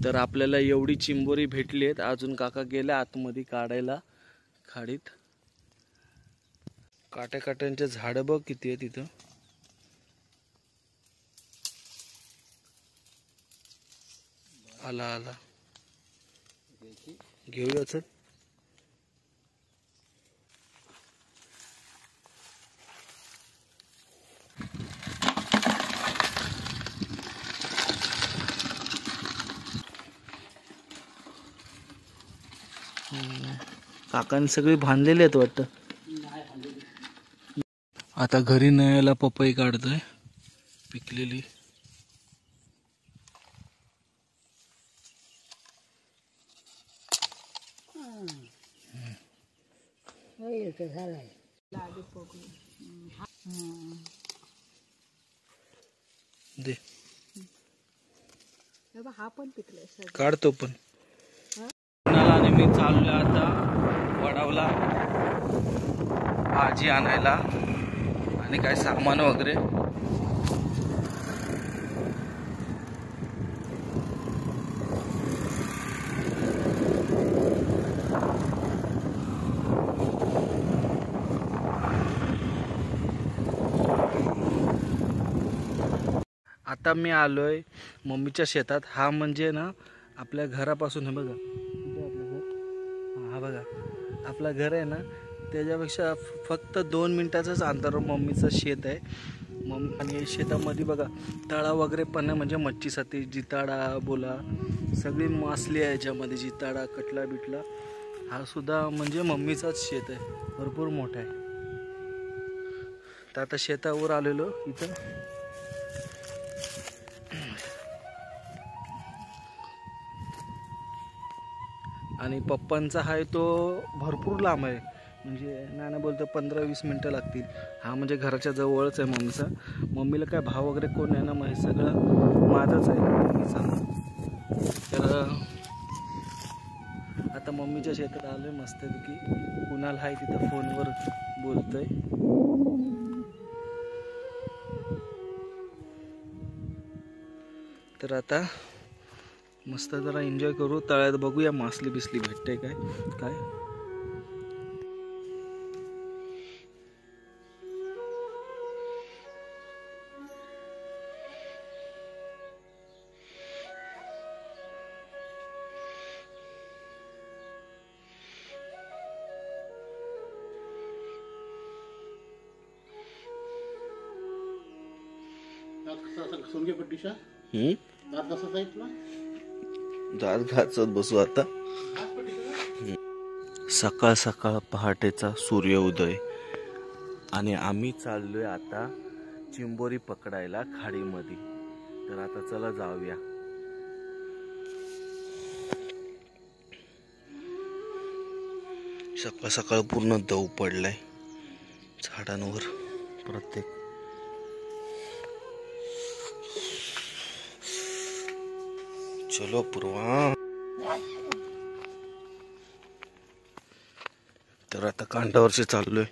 तर आपल्याला एवढी चिंबोरी भेटली आहेत. अजून काका गेले आतमध्ये काढायला खाडीत. काट्याकाट्यांचे झाडं बघ किती आहे तिथं. आला आला घेऊयाच. काकांनी सगळी बांधलेली आहेत वाटतं. आता घरी न्यायला पपई काढतोय पिकलेली. दे हा पण पिकलाय काढतो पण. आणि मी चाललोय आता वडावला भाजी आणायला आणि काय सामान वगैरे. आता मी आलोय मम्मीच्या शेतात. हा म्हणजे ना आपल्या घरापासून, हे बघा हा बघा आपलं घर आहे ना, त्याच्यापेक्षा फक्त 2 मिनिटाचंच अंतर मम्मीचं शेत आहे. आणि शेतामध्ये बघा तळा वगैरे पण आहे, म्हणजे मच्छीसाठी जिताडा बोला सगळी मासली आहे याच्यामध्ये, जिताडा कटला बिटला. हा सुद्धा म्हणजे मम्मीचाच शेत आहे, भरपूर मोठा आहे. तर आता शेतावर आलेलो इथं. आणि पप्पांचा आहे तो भरपूर लांब आहे, म्हणजे नाना बोलतो 15-20 मिनटं लागतील. हा म्हणजे घराच्या जवळच आहे मम्मीचा. मम्मीला काय भाव वगैरे कोण आहे ना, मग हे सगळं माझंच आहे मम्मीचा. तर आता मम्मीच्या शेतात आलोय मस्तपैकी. कुणाल आहे तिथं फोनवर बोलतोय. तर आता मस्त जरा एन्जॉय करू. तळ्यात बघूया मासली बिसली भेटते काय काय. दात घासत बसू आता. सकाळ सकाळ पहाटेचा सूर्योदय आणि आम्ही चाललोय आता चिंबोरी पकडायला खाडीमध्ये. तर आता चला जाऊया. सकाळ सकाळ पूर्ण दव पडलाय झाडांवर प्रत्येक. चलो पूर्वा. तर आता कांठावरचे चाललोय.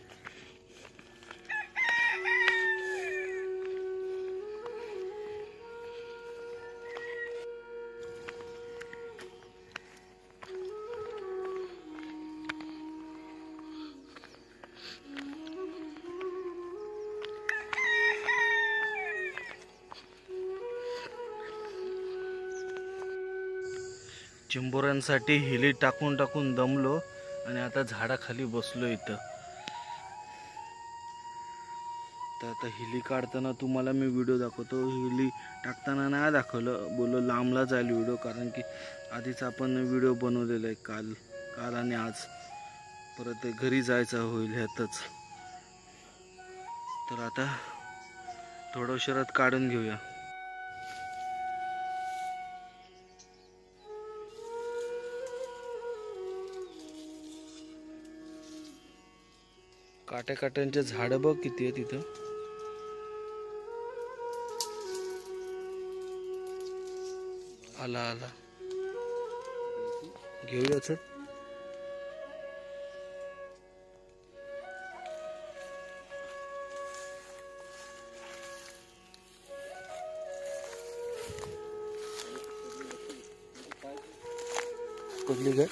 चिंबोऱ्यांसाठी हिली टाकून टाकून दमलो आणि आता झाडाखाली बसलो इथं. तर आता हिली काढताना तुम्हाला मी व्हिडिओ दाखवतो. हिली टाकताना नाही दाखवलं, बोललो लांबला जाईल व्हिडिओ, कारण की आधीच आपण व्हिडिओ बनवलेला आहे काल आणि आज. परत घरी जायचं होईल ह्यातच. तर आता थोडं उशिरात काढून घेऊया. काट्याकाट्यांचे झाडं बघ किती आहे तिथं. आला आला घेऊयाच. कुठली काय?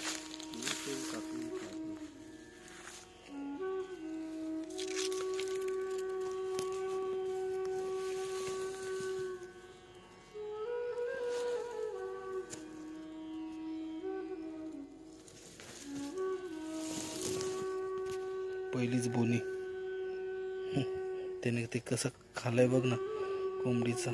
पहिलीच बोनी. त्याने ते कसं खाल्लंय बघ ना कोंबडीचा.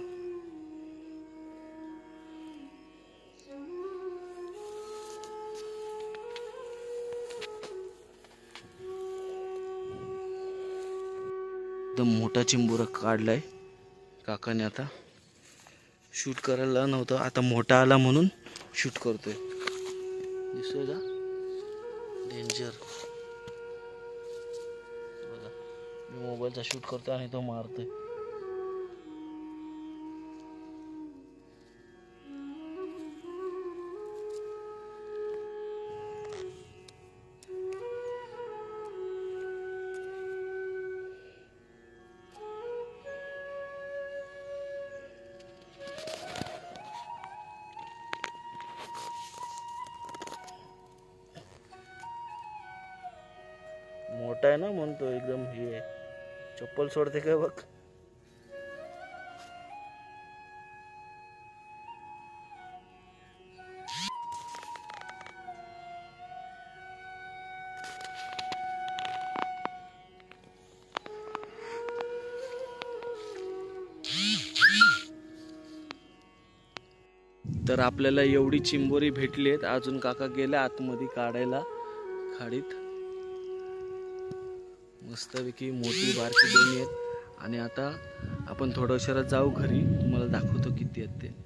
एकदम मोठा चिंबोरा काढलाय काकाने. आता शूट करायला नव्हतं, आता मोठा आला म्हणून शूट करतोय. दिसतोय का? डेंजर. बघा मी मोबाईलचा शूट करतोय आणि तो मारतोय. मोठा आहे ना म्हणतो एकदम. हे चप्पल सोडते काय बघ. तर आपल्याला एवढी चिंबोरी भेटली आहेत. अजून काका गेले आतमध्ये काढायला खाडीत. मस्तपैकी मोठी बारकी दोन्ही आहेत. आणि आता आपण थोड्या उशिरा जाऊ घरी, तुम्हाला दाखवतो किती आहेत ते.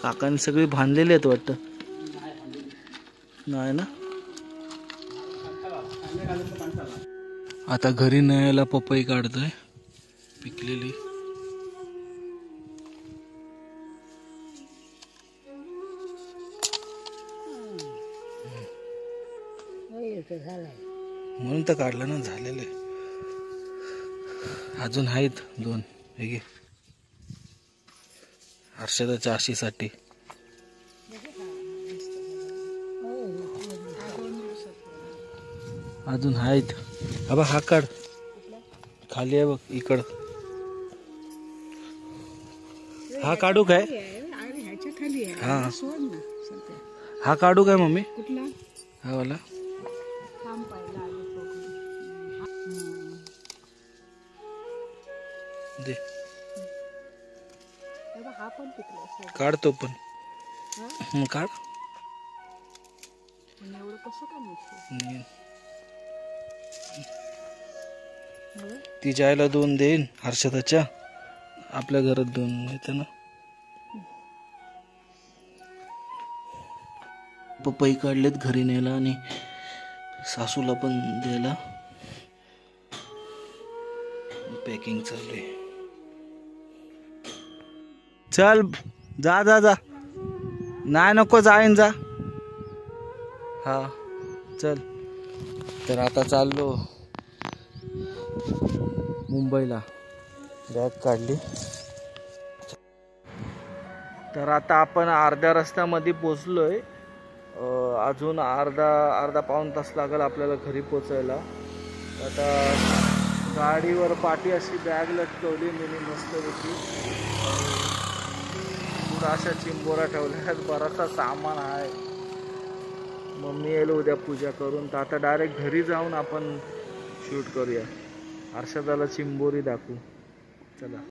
काकाने सगळे बांधलेले आहेत वाटतं. नाही ना. आता घरी न्यायला पपई काढतोय पिकलेली. म्हणून तर काढलं ना. झालेले अजून आहेत 2. हे घे हर्षदाच्या आशीसाठी. अजून आहेत. अबा हा काढ खाली आहे बघ इकड. हा काढू काय? हा हा काढू काय मम्मी? हा वाला. दे काढतो पण. काढ. तिच्या आईला 2 देईन हर्षदाच्या. आपल्या घरात 2 येते ना. पपई काढलेत घरी न्यायला आणि सासूला पण द्यायला. पॅकिंग चालू आहे. चल जा जा जा. नाही नको जाईन जा. हा चल. तर आता चाललो मुंबईला. बॅग काढली. तर आता आपण अर्ध्या रस्त्यामध्ये पोचलोय. अजून अर्धा पाऊण तास लागेल आपल्याला घरी पोचायला. आता गाडीवर पाठी अशी बॅग लटकवली मी मस्तपैकी. पुरा अशा चिंबोरा ठेवल्या. बराचसा सामान आहे. मम्मी येईल उद्या पूजा करून. तर आता डायरेक्ट घरी जाऊन आपण शूट करूया. हर्षदाला चिंबोरी दाखवू. चला.